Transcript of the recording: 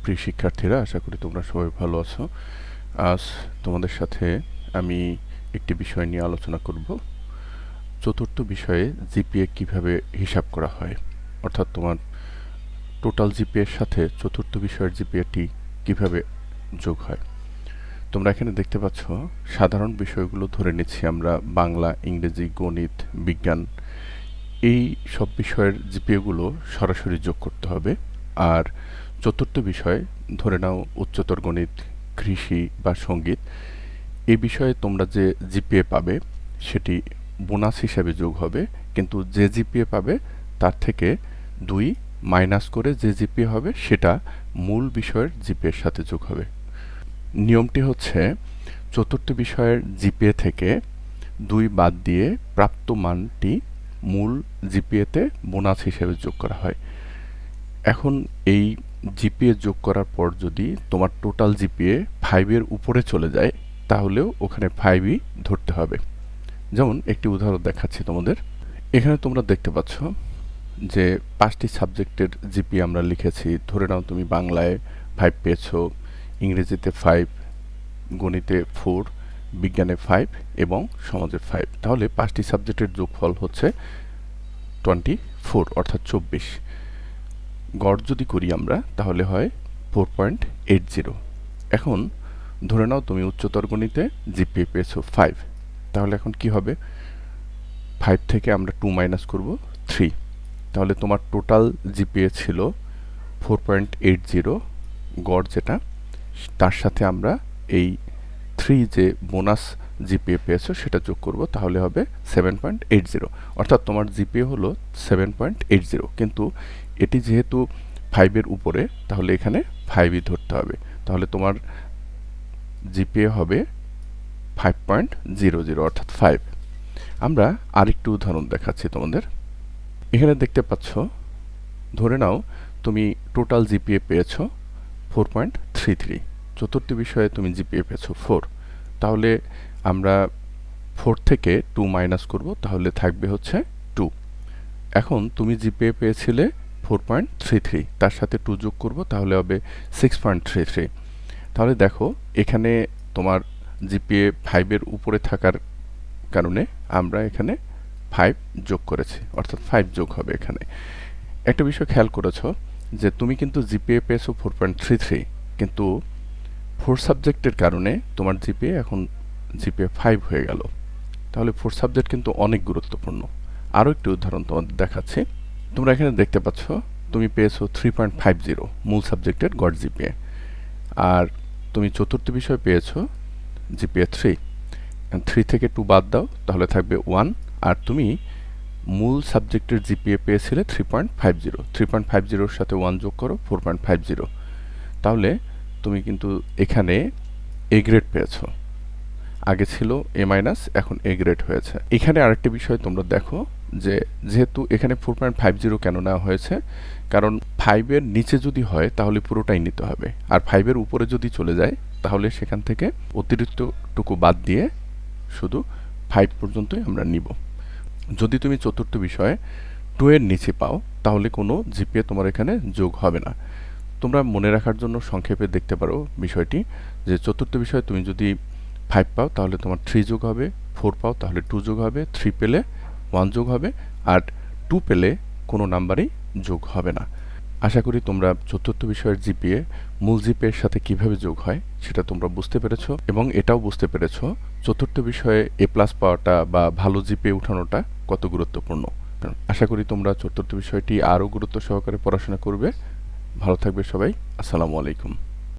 প্রিয় শিক্ষার্থীরা, আশা করি তোমরা সবাই ভালো আছো। আজ তোমাদের সাথে আমি একটি বিষয় নিয়ে আলোচনা করব। চতুর্থ বিষয়ে জিপিএ কিভাবে হিসাব করা হয়, অর্থাৎ তোমার টোটাল জিপিএ এর সাথে চতুর্থ বিষয়ের জিপিএটি কিভাবে যোগ হয়। তোমরা এখানে দেখতে পাচ্ছ সাধারণ বিষয়গুলো ধরে নিচ্ছি আমরা, বাংলা, ইংরেজি, গণিত, বিজ্ঞান, এই সব বিষয়ের জিপিএগুলো সরাসরি যোগ করতে হবে। আর চতুর্থ বিষয় ধরে নাও উচ্চতর গণিত, কৃষি বা সঙ্গীত, এই বিষয়ে তোমরা যে জিপিএ পাবে সেটি বোনাস হিসাবে যোগ হবে, কিন্তু যে জিপিএ পাবে তার থেকে 2 মাইনাস করে যে জিপিএ হবে সেটা মূল বিষয়ের জিপিএর সাথে যোগ হবে। নিয়মটি হচ্ছে চতুর্থ বিষয়ের জিপিএ থেকে 2 বাদ দিয়ে প্রাপ্ত মানটি মূল জিপিএতে বোনাস হিসেবে যোগ করা হয়। এখন এই জিপিএ যোগ করার পর যদি তোমার টোটাল জিপিএ 5 এর উপরে চলে যায় তাহলেও ওখানে 5ই ধরতে হবে। যেমন একটি উদাহরণ দেখাচ্ছি তোমাদের। এখানে তোমরা দেখতে পাচ্ছ যে 5টি সাবজেক্টের জিপিএ আমরা লিখেছি। ধরে নাও তুমি বাংলায় 5 পেয়েছো, ইংরেজিতে 5, গণিতে 4, বিজ্ঞানে 5 এবং সমাজে 5। তাহলে 5টি সাবজেক্টের যোগফল হচ্ছে 24, অর্থাৎ 24। গড় যদি করি আমরা তাহলে হয় 4.80। এখন ধরে নাও তুমি উচ্চতর গণিতে জিপিএ পেয়েছো 5, তাহলে এখন কি হবে? 5 থেকে আমরা 2 মাইনাস করব 3, তাহলে তোমার টোটাল জিপিএ ছিল 4.80 গড় যেটা, তার সাথে আমরা এই 3 যে বোনাস জিপিএ পেয়েছো সেটা যোগ করব, তাহলে হবে 7.80। অর্থাৎ তোমার জিপিএ হলো 7.80, কিন্তু এটি যেহেতু 5 এর উপরে তাহলে এখানে 5ই ধরতে হবে। তাহলে তোমার জিপিএ হবে 5.00, অর্থাৎ 5। আমরা আরেকটু উদাহরণ দেখাচ্ছি তোমাদের। এখানে দেখতে পাচ্ছ, ধরে নাও তুমি টোটাল জিপিএ পেয়েছো 4.33, চতুর্থ বিষয়ে তুমি জিপিএ পেয়েছো 4, তাহলে আমরা 4 থেকে 2 মাইনাস করব, তাহলে থাকবে হচ্ছে 2। এখন তুমি জিপিএ পেয়েছিলে 4.33, তার সাথে 2 যোগ করব, তাহলে হবে 6.33। তাহলে দেখো এখানে তোমার জিপিএ 5 এর উপরে থাকার কারণে আমরা এখানে 5 যোগ করেছি, অর্থাৎ 5 যোগ হবে এখানে। একটা বিষয় খেয়াল করেছো যে তুমি কিন্তু জিপিএ পেয়েছো 4.33, কিন্তু 4 সাবজেক্টের কারণে তোমার জিপিএ এখন জিপিএ 5 হয়ে গেল। তাহলে 4 সাবজেক্ট কিন্তু অনেক গুরুত্বপূর্ণ। আরও একটি উদাহরণ তোমাদের দেখাচ্ছি। তোমরা এখানে দেখতে পাচ্ছ তুমি পেয়েছো 3.50 মূল সাবজেক্টের গড় জিপিএ, আর তুমি চতুর্থ বিষয় পেয়েছো জিপিএ 3। 3 থেকে 2 বাদ দাও, তাহলে থাকবে 1, আর তুমি মূল সাবজেক্টের জিপিএ পেয়েছিলে 3.50। 3.50 সাথে 1 যোগ করো, 4.50। তাহলে তুমি কিন্তু এখানে এ গ্রেড পেয়েছো, আগে ছিল এ মাইনাস, এখন এ গ্রেড হয়েছে। এখানে আরেকটি বিষয় তোমরা দেখো যে যেহেতু এখানে 4.50 কেন নেওয়া হয়েছে, কারণ 5 এর নিচে যদি হয় তাহলে পুরোটাই নিতে হবে, আর 5 এর উপরে যদি চলে যায় তাহলে সেখান থেকে অতিরিক্তটুকু বাদ দিয়ে শুধু 5 পর্যন্তই আমরা নিব। যদি তুমি চতুর্থ বিষয়ে 2 এর নিচে পাও তাহলে কোনো জিপিএ তোমার এখানে যোগ হবে না। তোমরা মনে রাখার জন্য সংক্ষেপে দেখতে পারো বিষয়টি, যে চতুর্থ বিষয়ে তুমি যদি 5 পাও তাহলে তোমার 3 যোগ হবে, 4 পাও তাহলে 2 যোগ হবে, 3 পেলে 1 যোগ হবে, আর 2 পেলে কোনো নাম্বারই যোগ হবে না। আশা করি তোমরা চতুর্থ বিষয়ের জিপিএ মূল জিপিএর সাথে কিভাবে যোগ হয় সেটা তোমরা বুঝতে পেরেছো, এবং এটাও বুঝতে পেরেছো চতুর্থ বিষয়ে এ প্লাস পাওয়াটা বা ভালো জিপিএ উঠানোটা কত গুরুত্বপূর্ণ। আশা করি তোমরা চতুর্থ বিষয়টি আরও গুরুত্ব সহকারে পড়াশোনা করবে। ভালো থাকবে সবাই। আসসালামু আলাইকুম।